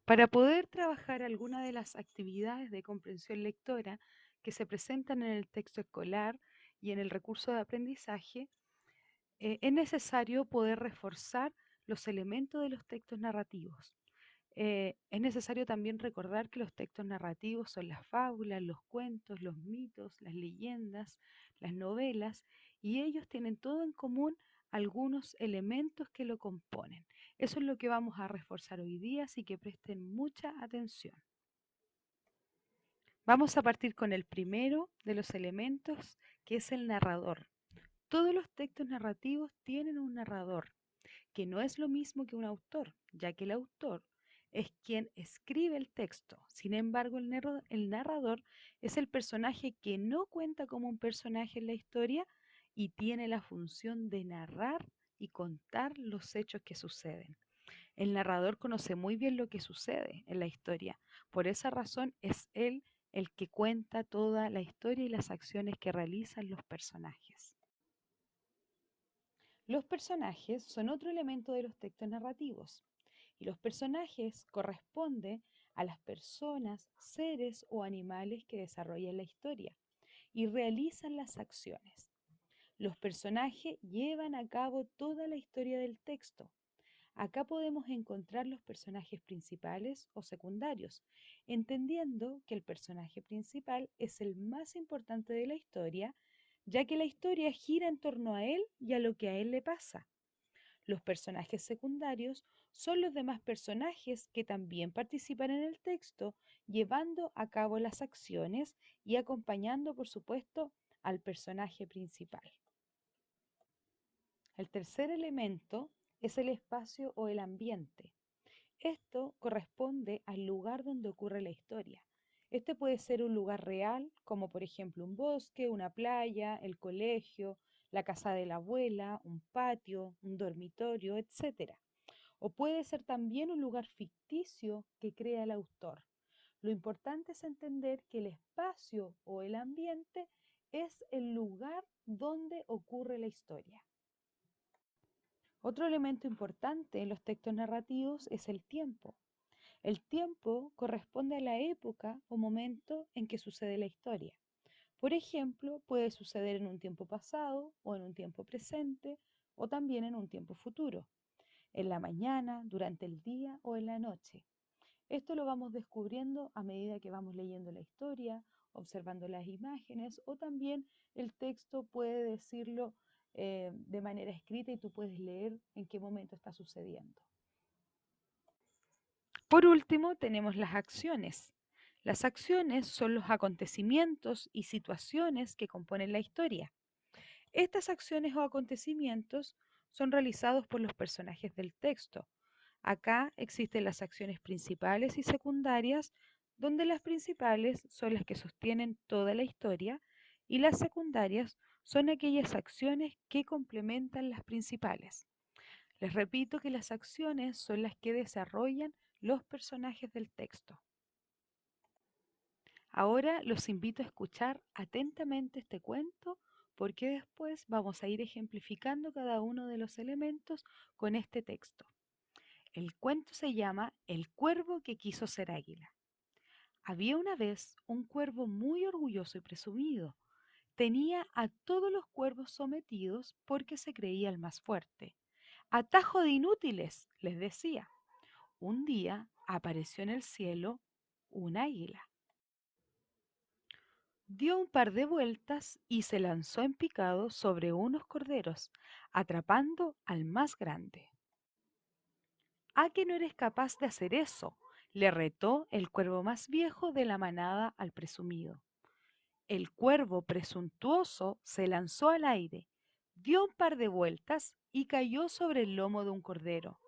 Para poder trabajar alguna de las actividades de comprensión lectora que se presentan en el texto escolar y en el recurso de aprendizaje, es necesario poder reforzar los elementos de los textos narrativos. Es necesario también recordar que los textos narrativos son las fábulas, los cuentos, los mitos, las leyendas, las novelas, y ellos tienen todo en común algunos elementos que lo componen. Eso es lo que vamos a reforzar hoy día, así que presten mucha atención. Vamos a partir con el primero de los elementos, que es el narrador. Todos los textos narrativos tienen un narrador, que no es lo mismo que un autor, ya que el autor es quien escribe el texto. Sin embargo, el narrador es el personaje que no cuenta como un personaje en la historia y tiene la función de narrar y contar los hechos que suceden. El narrador conoce muy bien lo que sucede en la historia. Por esa razón es él el que cuenta toda la historia y las acciones que realizan los personajes. Los personajes son otro elemento de los textos narrativos y los personajes corresponden a las personas, seres o animales que desarrollan la historia y realizan las acciones. Los personajes llevan a cabo toda la historia del texto. Acá podemos encontrar los personajes principales o secundarios, entendiendo que el personaje principal es el más importante de la historia, ya que la historia gira en torno a él y a lo que a él le pasa. Los personajes secundarios son los demás personajes que también participan en el texto, llevando a cabo las acciones y acompañando, por supuesto, al personaje principal. El tercer elemento es el espacio o el ambiente. Esto corresponde al lugar donde ocurre la historia. Este puede ser un lugar real, como por ejemplo un bosque, una playa, el colegio, la casa de la abuela, un patio, un dormitorio, etc. O puede ser también un lugar ficticio que crea el autor. Lo importante es entender que el espacio o el ambiente es el lugar donde ocurre la historia. Otro elemento importante en los textos narrativos es el tiempo. El tiempo corresponde a la época o momento en que sucede la historia. Por ejemplo, puede suceder en un tiempo pasado o en un tiempo presente o también en un tiempo futuro, en la mañana, durante el día o en la noche. Esto lo vamos descubriendo a medida que vamos leyendo la historia, observando las imágenes o también el texto puede decirlo de manera escrita y tú puedes leer en qué momento está sucediendo. Por último, tenemos las acciones. Las acciones son los acontecimientos y situaciones que componen la historia. Estas acciones o acontecimientos son realizados por los personajes del texto. Acá existen las acciones principales y secundarias, donde las principales son las que sostienen toda la historia y las secundarias son aquellas acciones que complementan las principales. Les repito que las acciones son las que desarrollan los personajes del texto. Ahora los invito a escuchar atentamente este cuento porque después vamos a ir ejemplificando cada uno de los elementos con este texto. El cuento se llama El cuervo que quiso ser águila. Había una vez un cuervo muy orgulloso y presumido. Tenía a todos los cuervos sometidos porque se creía el más fuerte. Atajo de inútiles, les decía. Un día apareció en el cielo un águila. Dio un par de vueltas y se lanzó en picado sobre unos corderos, atrapando al más grande. ¿A que no eres capaz de hacer eso?, le retó el cuervo más viejo de la manada al presumido. El cuervo presuntuoso se lanzó al aire, dio un par de vueltas y cayó sobre el lomo de un cordero.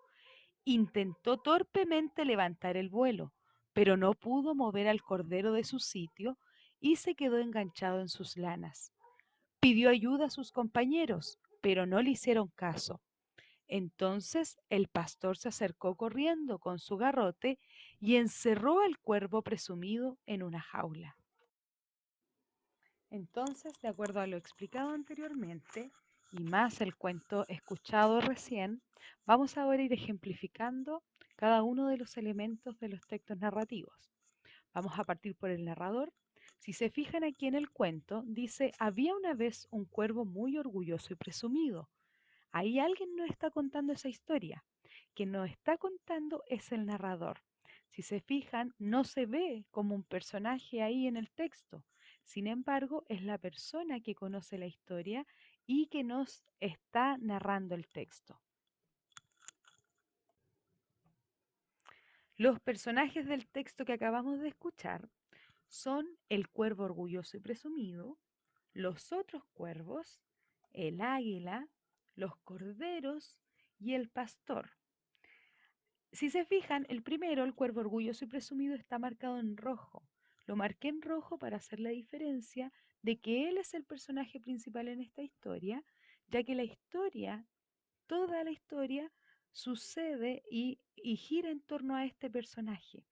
Intentó torpemente levantar el vuelo, pero no pudo mover al cordero de su sitio y se quedó enganchado en sus lanas. Pidió ayuda a sus compañeros, pero no le hicieron caso. Entonces el pastor se acercó corriendo con su garrote y encerró al cuervo presumido en una jaula. Entonces, de acuerdo a lo explicado anteriormente, y más el cuento escuchado recién, vamos ahora a ir ejemplificando cada uno de los elementos de los textos narrativos. Vamos a partir por el narrador. Si se fijan aquí en el cuento, dice, había una vez un cuervo muy orgulloso y presumido. Ahí alguien nos está contando esa historia. Quien nos está contando es el narrador. Si se fijan, no se ve como un personaje ahí en el texto. Sin embargo, es la persona que conoce la historia y que nos está narrando el texto. Los personajes del texto que acabamos de escuchar son el cuervo orgulloso y presumido, los otros cuervos, el águila, los corderos y el pastor. Si se fijan, el primero, el cuervo orgulloso y presumido, está marcado en rojo. Lo marqué en rojo para hacer la diferencia de que él es el personaje principal en esta historia, ya que la historia, toda la historia, sucede y gira en torno a este personaje.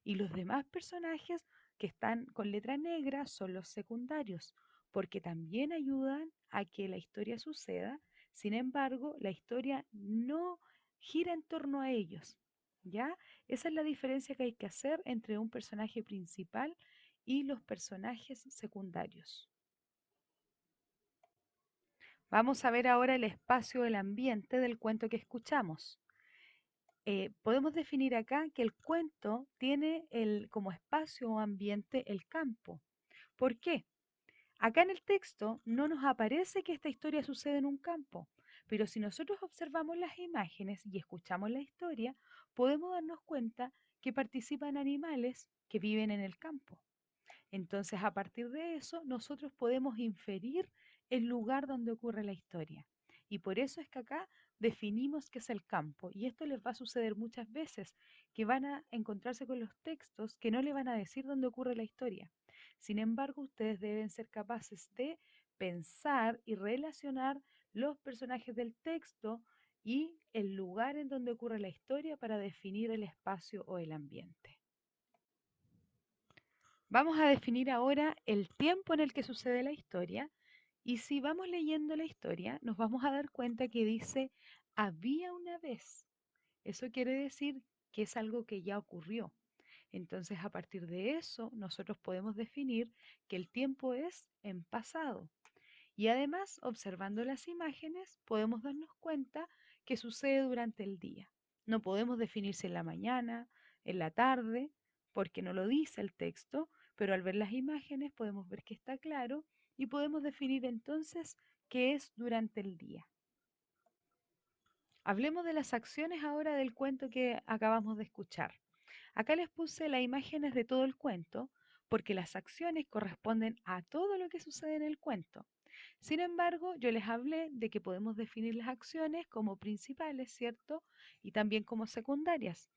Y los demás personajes que están con letra negra son los secundarios, porque también ayudan a que la historia suceda. Sin embargo, la historia no gira en torno a ellos, ¿ya? Esa es la diferencia que hay que hacer entre un personaje principal y los personajes secundarios. Vamos a ver ahora el espacio, el ambiente del cuento que escuchamos. Podemos definir acá que el cuento tiene como espacio o ambiente el campo. ¿Por qué? Acá en el texto no nos aparece que esta historia sucede en un campo, pero si nosotros observamos las imágenes y escuchamos la historia, podemos darnos cuenta que participan animales que viven en el campo. Entonces, a partir de eso, nosotros podemos inferir el lugar donde ocurre la historia. Y por eso es que acá definimos qué es el campo. Y esto les va a suceder muchas veces, que van a encontrarse con los textos que no le van a decir dónde ocurre la historia. Sin embargo, ustedes deben ser capaces de pensar y relacionar los personajes del texto y el lugar en donde ocurre la historia para definir el espacio o el ambiente. Vamos a definir ahora el tiempo en el que sucede la historia y si vamos leyendo la historia nos vamos a dar cuenta que dice había una vez. Eso quiere decir que es algo que ya ocurrió. Entonces a partir de eso nosotros podemos definir que el tiempo es en pasado. Y además, observando las imágenes, podemos darnos cuenta que sucede durante el día. No podemos definir si en la mañana, en la tarde, porque no lo dice el texto, pero al ver las imágenes podemos ver que está claro y podemos definir entonces qué es durante el día. Hablemos de las acciones ahora del cuento que acabamos de escuchar. Acá les puse las imágenes de todo el cuento porque las acciones corresponden a todo lo que sucede en el cuento. Sin embargo, yo les hablé de que podemos definir las acciones como principales, ¿cierto? Y también como secundarias.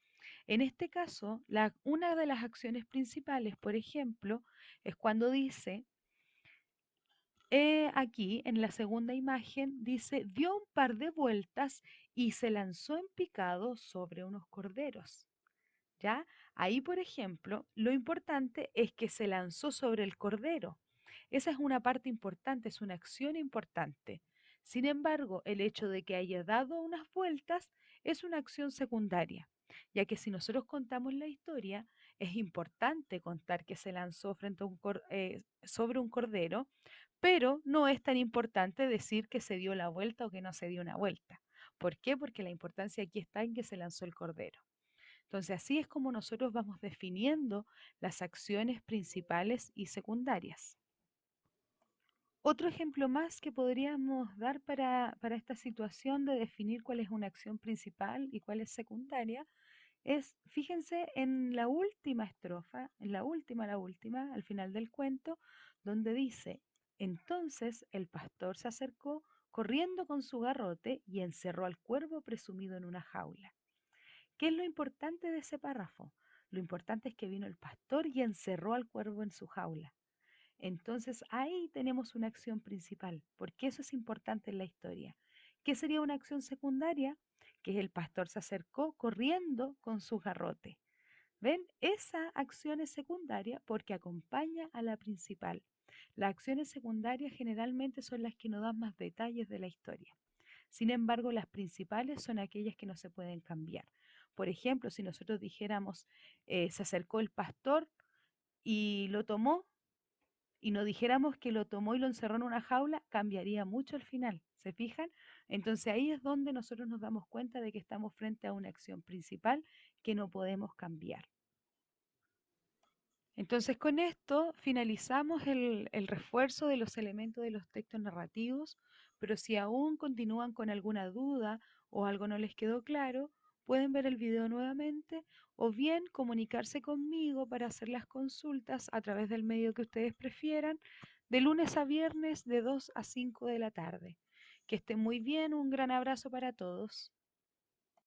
En este caso, una de las acciones principales, por ejemplo, es cuando dice, aquí en la segunda imagen, dice, dio un par de vueltas y se lanzó en picado sobre unos corderos. ¿Ya? Ahí, por ejemplo, lo importante es que se lanzó sobre el cordero. Esa es una parte importante, es una acción importante. Sin embargo, el hecho de que haya dado unas vueltas es una acción secundaria, ya que si nosotros contamos la historia, es importante contar que se lanzó sobre un cordero, pero no es tan importante decir que se dio la vuelta o que no se dio una vuelta. ¿Por qué? Porque la importancia aquí está en que se lanzó el cordero. Entonces, así es como nosotros vamos definiendo las acciones principales y secundarias. Otro ejemplo más que podríamos dar para esta situación de definir cuál es una acción principal y cuál es secundaria es, fíjense en la última estrofa, en la última, al final del cuento, donde dice, entonces el pastor se acercó corriendo con su garrote y encerró al cuervo presumido en una jaula. ¿Qué es lo importante de ese párrafo? Lo importante es que vino el pastor y encerró al cuervo en su jaula. Entonces ahí tenemos una acción principal, porque eso es importante en la historia. ¿Qué sería una acción secundaria? Que el pastor se acercó corriendo con su garrote. ¿Ven? Esa acción es secundaria porque acompaña a la principal. Las acciones secundarias generalmente son las que nos dan más detalles de la historia. Sin embargo, las principales son aquellas que no se pueden cambiar. Por ejemplo, si nosotros dijéramos, se acercó el pastor y lo tomó, y no dijéramos que lo tomó y lo encerró en una jaula, cambiaría mucho el final. ¿Se fijan? Entonces ahí es donde nosotros nos damos cuenta de que estamos frente a una acción principal que no podemos cambiar. Entonces con esto finalizamos el refuerzo de los elementos de los textos narrativos, pero si aún continúan con alguna duda o algo no les quedó claro, pueden ver el video nuevamente o bien comunicarse conmigo para hacer las consultas a través del medio que ustedes prefieran, de lunes a viernes de 2 a 5 de la tarde. Que estén muy bien, un gran abrazo para todos.